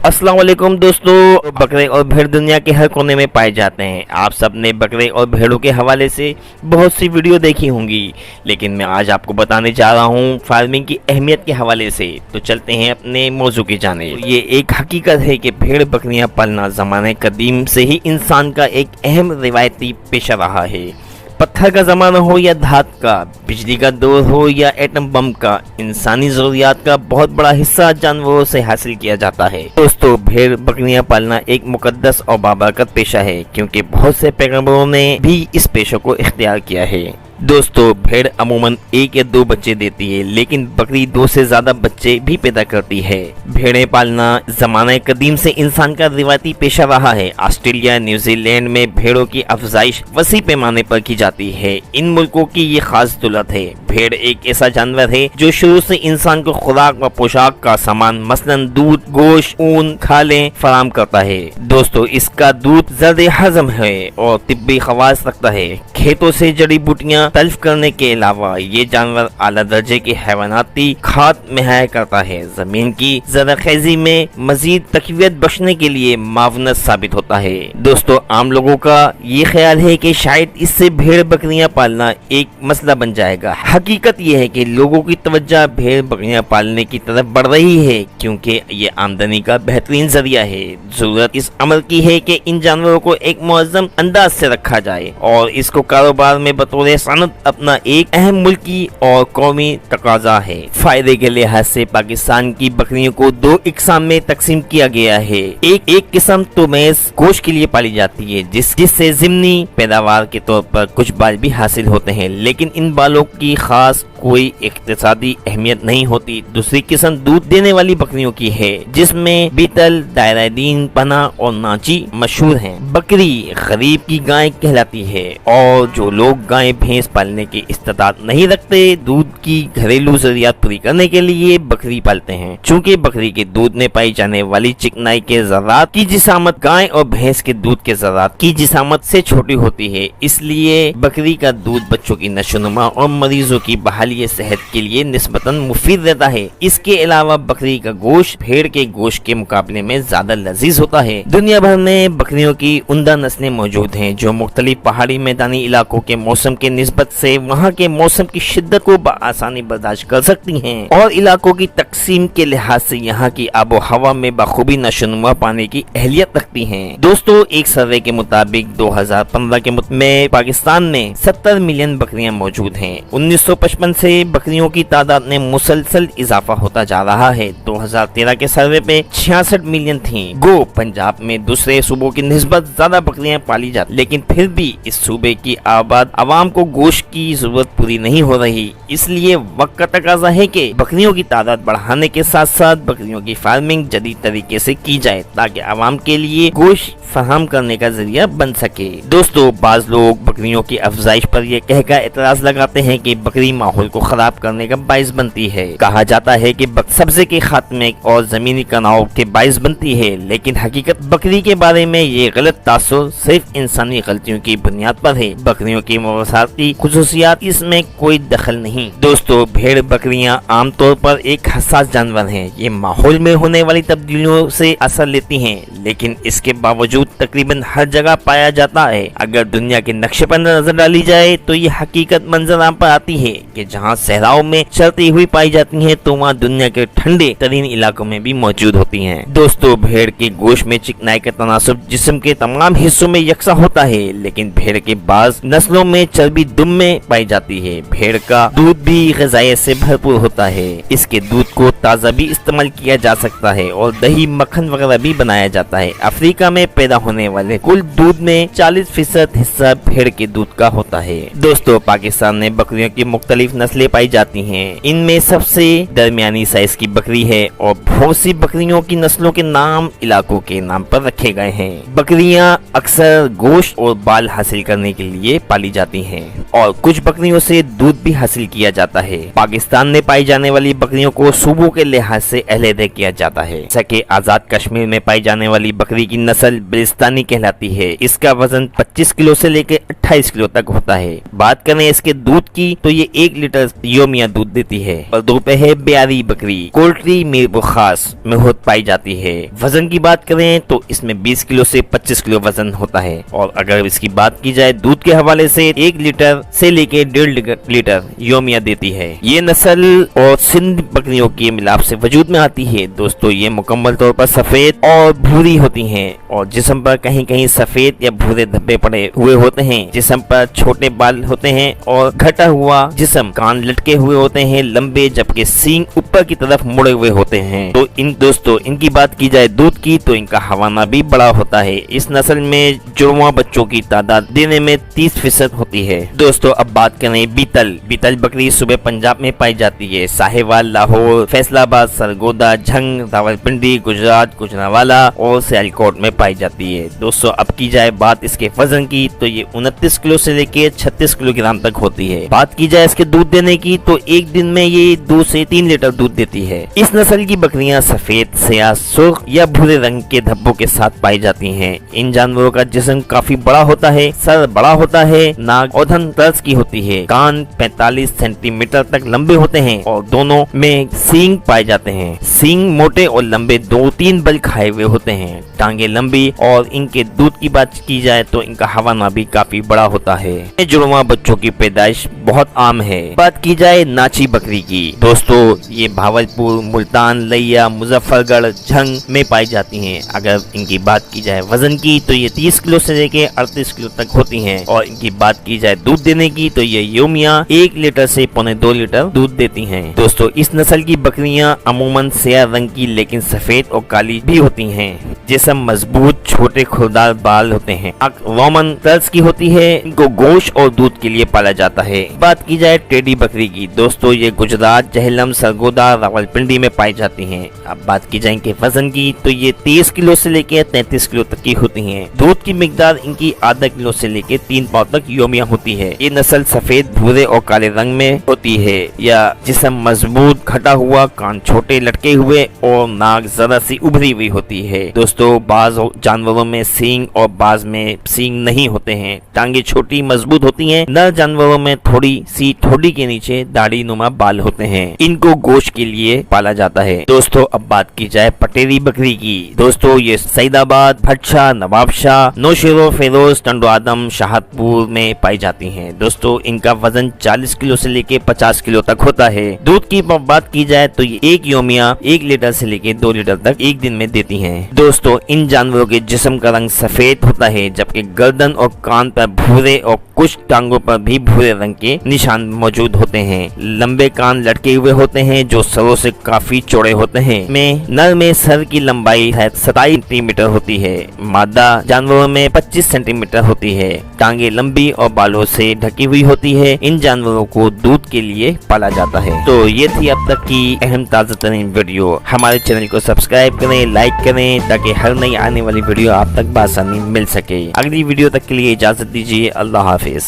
अस्सलाम वालेकुम दोस्तों। बकरे और भेड़ दुनिया के हर कोने में पाए जाते हैं। आप सब ने बकरे और भेड़ों के हवाले से बहुत सी वीडियो देखी होंगी, लेकिन मैं आज आपको बताने जा रहा हूँ फार्मिंग की अहमियत के हवाले से। तो चलते हैं अपने मौजू की जानिब। ये एक हकीकत है कि भेड़ बकरियां पालना ज़माने कदीम से ही इंसान का एक अहम रिवायती पेशा रहा है। पत्थर का ज़माना हो या धात का, बिजली का दौर हो या एटम बम का, इंसानी ज़रूरियात का बहुत बड़ा हिस्सा जानवरों से हासिल किया जाता है। दोस्तों, भेड़ बकरियां पालना एक मुकद्दस और बाबरकत पेशा है, क्योंकि बहुत से पैगंबरों ने भी इस पेशे को इख्तियार किया है। दोस्तों, भेड़ अमूमन 1 या 2 बच्चे देती है, लेकिन बकरी 2 से ज्यादा बच्चे भी पैदा करती है। भेड़ें पालना ज़माने कदीम से इंसान का रिवायती पेशा रहा है। ऑस्ट्रेलिया, न्यूजीलैंड में भेड़ों की अफजाइश वसी पैमाने पर की जाती है। इन मुल्कों की ये खास दौलत है। भेड़ एक ऐसा जानवर है जो शुरू से इंसान को खुराक व पोशाक का सामान मसलन दूध, गोश्त, ऊन, खालें फराम करता है। दोस्तों, इसका दूध जल्द हजम है और तिब्बी खवास रखता है। खेतों से जड़ी बूटियां तल्फ करने के अलावा ये जानवर आला दर्जे की हैवानाती खाद मुहैया करता है। जमीन की ज़राख़ेज़ी में मजीद तक़वियत बख्शने के लिए मावनत साबित होता है। दोस्तों, आम लोगों का ये ख्याल है कि शायद इससे भेड़ बकरियां पालना एक मसला बन जाएगा। हकीकत ये है कि लोगों की तवज्जो भेड़ बकरियां पालने की तरफ बढ़ रही है, क्योंकि ये आमदनी का बेहतरीन जरिया है। जरूरत इस अमल की है कि इन जानवरों को एक मुअज़्ज़म अंदाज से रखा जाए और इसको कारोबार में बतौर सनत अपना एक अहम मुल्की और कौमी तकाजा है। फायदे के लिहाज से पाकिस्तान की बकरियों को 2 इकसाम में तकसीम किया गया है। एक किस्म तो महज गोश्त के लिए पाली जाती है, जिससे ज़िमनी पैदावार के तौर पर कुछ बाल भी हासिल होते हैं, लेकिन इन बालों की खास कोई इक्तिसादी अहमियत नहीं होती। दूसरी किस्म दूध देने वाली बकरियों की है, जिसमें बीतल, दायरादीन, पना और नाची मशहूर हैं। बकरी गरीब की गाय कहलाती है और जो लोग गाय भैंस पालने की इस्तात नहीं रखते, दूध की घरेलू जरूरियात पूरी करने के लिए बकरी पालते हैं। चूँकि बकरी के दूध में पाई जाने वाली चिकनाई के ज़रात की जिसामत गाय और भैंस के दूध के ज़रात की जिसामत से छोटी होती है, इसलिए बकरी का दूध बच्चों की नशोनुमा और मरीजों की बहाली सेहत के लिए निस्बतन मुफीद रहता है। इसके अलावा बकरी का गोश्त भेड़ के गोश्त के मुकाबले में ज्यादा लजीज होता है। दुनिया भर में बकरियों की उम्दा नस्लें मौजूद हैं, जो मुख्तलिफ पहाड़ी मैदानी इलाकों के मौसम के निस्बत से वहाँ के मौसम की शिद्दत को बआसानी बर्दाश्त कर सकती हैं और इलाकों की तकसीम के लिहाज से यहाँ की आबो हवा में बखूबी नशोनुमा पाने की अहलियत रखती हैं। दोस्तों, एक सर्वे के मुताबिक 2015 के में पाकिस्तान में 70 मिलियन बकरियां मौजूद हैं। 1955 से बकरियों की तादाद में मुसलसल इजाफा होता जा रहा है। 2013 के सर्वे पे 66 मिलियन थी। गो पंजाब में दूसरे सूबों की निस्बत ज्यादा बकरियां पाली जाती, लेकिन फिर भी इस सूबे की आबाद आवाम को गोश्त की जरूरत पूरी नहीं हो रही। इसलिए वक्त का तकाजा है कि बकरियों की तादाद बढ़ाने के साथ साथ बकरियों की फार्मिंग जदीद तरीके से की जाए, ताकि आवाम के लिए गोश्त फराहम करने का जरिया बन सके। दोस्तों, बाज लोग बकरियों की अफजाइश पर यह कहकर एतराज लगाते हैं कि बकरी माहौल को खराब करने का बाइस बनती है। कहा जाता है कि सब्जे के खात्मे और जमीनी तनाव के बाइस बनती है, लेकिन हकीकत बकरी के बारे में ये गलत तासुर सिर्फ इंसानी गलतियों की बुनियाद पर है। बकरियों की मवासाती खुसूसियात इसमें कोई दखल नहीं। दोस्तों, भेड़ बकरियां आमतौर पर एक हसास जानवर हैं। ये माहौल में होने वाली तब्दीलियों से असर लेती हैं, लेकिन इसके बावजूद तकरीबन हर जगह पाया जाता है। अगर दुनिया के नक्शे पर नजर डाली जाए तो ये हकीकत मंजर आम पर आती है कि जहाँ सहराओं में चलती हुई पाई जाती हैं, तो वहाँ दुनिया के ठंडे तरीन इलाकों में भी मौजूद होती हैं। दोस्तों, भेड़ के गोश्त में चिकनाई का तनासुब जिस्म के तमाम हिस्सों में यकसा होता है, लेकिन भेड़ के बाज नस्लों में चर्बी दुम में पाई जाती है। भेड़ का दूध भी ग़िज़ाइयत से भरपूर होता है। इसके दूध को ताज़ा भी इस्तेमाल किया जा सकता है और दही, मक्खन वगैरह भी बनाया जाता है। अफ्रीका में पैदा होने वाले कुल दूध में 40% हिस्सा भेड़ के दूध का होता है। दोस्तों, पाकिस्तान में बकरियों की मुख्तलिफ नस्लें पाई जाती हैं। इनमें सबसे दरमियानी साइज की बकरी है और बहुत सी बकरियों की नस्लों के नाम इलाकों के नाम पर रखे गए हैं। बकरियां अक्सर गोश्त और बाल हासिल करने के लिए पाली जाती हैं और कुछ बकरियों से दूध भी हासिल किया जाता है। पाकिस्तान में पाई जाने वाली बकरियों को सूबों के लिहाज से अलहदा किया जाता है। जैसा कि आजाद कश्मीर में पाई जाने वाली बकरी की नस्ल बलिस्तानी कहलाती है। इसका वजन 25 किलो से लेकर 28 किलो तक होता है। बात करें इसके दूध की तो ये 1 लीटर योमिया दूध देती है। और दो पे है ब्यारी बकरी, कोल्ट्री मीरपुर खास में होत पाई जाती है। वजन की बात करें तो इसमें 20 किलो से 25 किलो वजन होता है। और अगर इसकी बात की जाए दूध के हवाले से 1 लीटर से लेके 1.5 लीटर योमिया देती है। ये नस्ल और सिंध बकरियों के मिलाप से वजूद में आती है। दोस्तों ये मुकम्मल तौर पर सफेद और भूरी होती हैं और जिस्म पर कहीं कहीं सफेद या भूरे धब्बे पड़े हुए होते हैं। जिस्म पर छोटे बाल होते हैं और घटा हुआ जिस्म, कान लटके हुए होते हैं लंबे, जबकि सींग ऊपर की तरफ मुड़े हुए होते हैं। तो दोस्तों इनकी बात की जाए दूध की तो इनका हवाना भी बड़ा होता है। इस नस्ल में जुड़वा बच्चों की तादाद देने में 30% होती है। दोस्तों अब बात करें बीतल बकरी सुबह पंजाब में पाई जाती है। साहिवाल, लाहौर, फैसलाबाद, सरगोदा, झंग, रावलपिंडी, गुजरात, गुजरांवाला और सियालकोट में पाई जाती है। दोस्तों अब की जाए बात इसके वजन की तो ये 29 किलो से लेकर 36 किलोग्राम तक होती है। बात की जाए इसके दूध देने की तो एक दिन में ये 2 से 3 लीटर दूध देती है। इस नस्ल की बकरियां सफेद, स्याह, सुर्ख या भूरे रंग के धब्बों के साथ पाई जाती हैं। इन जानवरों का जिस्म काफी बड़ा होता है, सर बड़ा होता है, नाक औधन तर्ज की होती है, कान 45 सेंटीमीटर तक लंबे होते हैं और दोनों में सींग पाए जाते हैं। सींग मोटे और लंबे 2-3 बल खाए हुए होते हैं। टांगे लंबी और इनके दूध की बात की जाए तो इनका हवाना भी काफी बड़ा होता है। जुड़वा बच्चों की पैदाइश बहुत आम है। बात की जाए नाची बकरी की, दोस्तों ये भावलपुर, मुल्तान, लिया, मुजफ्फरगढ़, झंग में पाई जाती हैं। अगर इनकी बात की जाए वजन की तो ये 30 किलो से लेकर 38 किलो तक होती हैं। और इनकी बात की जाए दूध देने की तो ये योमिया 1 लीटर से 1.25 लीटर दूध देती हैं। दोस्तों इस नस्ल की बकरियां अमूमन स्याह रंग की लेकिन सफेद और काली भी होती हैं। जिस्म मजबूत, छोटे खुरदार बाल होते हैं, रोमन तर्ज की होती है। इनको गोश्त और दूध के लिए पाला जाता है। बात की जाए टेडी बकरी की, दोस्तों ये गुजरात, जहलम, सरगोदा, रावलपिंडी में पाई जाती हैं। अब बात की जाए इनके वजन की तो ये 23 किलो से लेकर 33 किलो तक की होती हैं। दूध की मिकदार इनकी आधा किलो से लेकर 3 पाव तक योमिया होती है। ये नस्ल सफेद, भूरे और काले रंग में होती है। या जिस्म मजबूत, घटा हुआ, कान छोटे लटके हुए और नाक जरा सी उभरी हुई होती है। दोस्तों बाज जानवरों में सींग और बाज में सींग नहीं होते हैं। टांगे छोटी मजबूत होती हैं। नर जानवरों में थोड़ी सी ठोड़ी के नीचे दाढ़ी नुमा बाल होते हैं। इनको गोश्त के लिए पाला जाता है। दोस्तों अब बात की जाए पटेरी बकरी की, दोस्तों ये सईदाबाद, भटशाह, नवाबशाह, नौशेरो, फेरोज, टंडो आदम, शाहतपुर में पाई जाती हैं। दोस्तों इनका वजन 40 किलो से लेके 50 किलो तक होता है। दूध की बात की जाए तो ये 1 योमिया 1 लीटर से लेके 2 लीटर तक एक दिन में देती हैं। दोस्तों इन जानवरों के जिस्म का रंग सफेद होता है, जबकि गर्दन और कान पर भूरे और कुछ टांगों पर भी भूरे रंग के निशान मौजूद होते हैं। लंबे कान लटके हुए होते हैं जो सरों से काफी चौड़े होते हैं। नर में सर की लंबाई 27 सेंटीमीटर होती है। मादा जानवरों में 25 सेंटीमीटर होती है। टांगे लंबी और बालों से ढकी हुई होती है। इन जानवरों को दूध के लिए पाला जाता है। तो ये थी अब तक की अहम ताजा तरीन वीडियो। हमारे चैनल को सब्सक्राइब करें, लाइक करें ताकि हर नई आने वाली वीडियो आप तक बआसानी मिल सके। अगली वीडियो तक के लिए इजाजत दीजिए। अल्लाह हाफिज।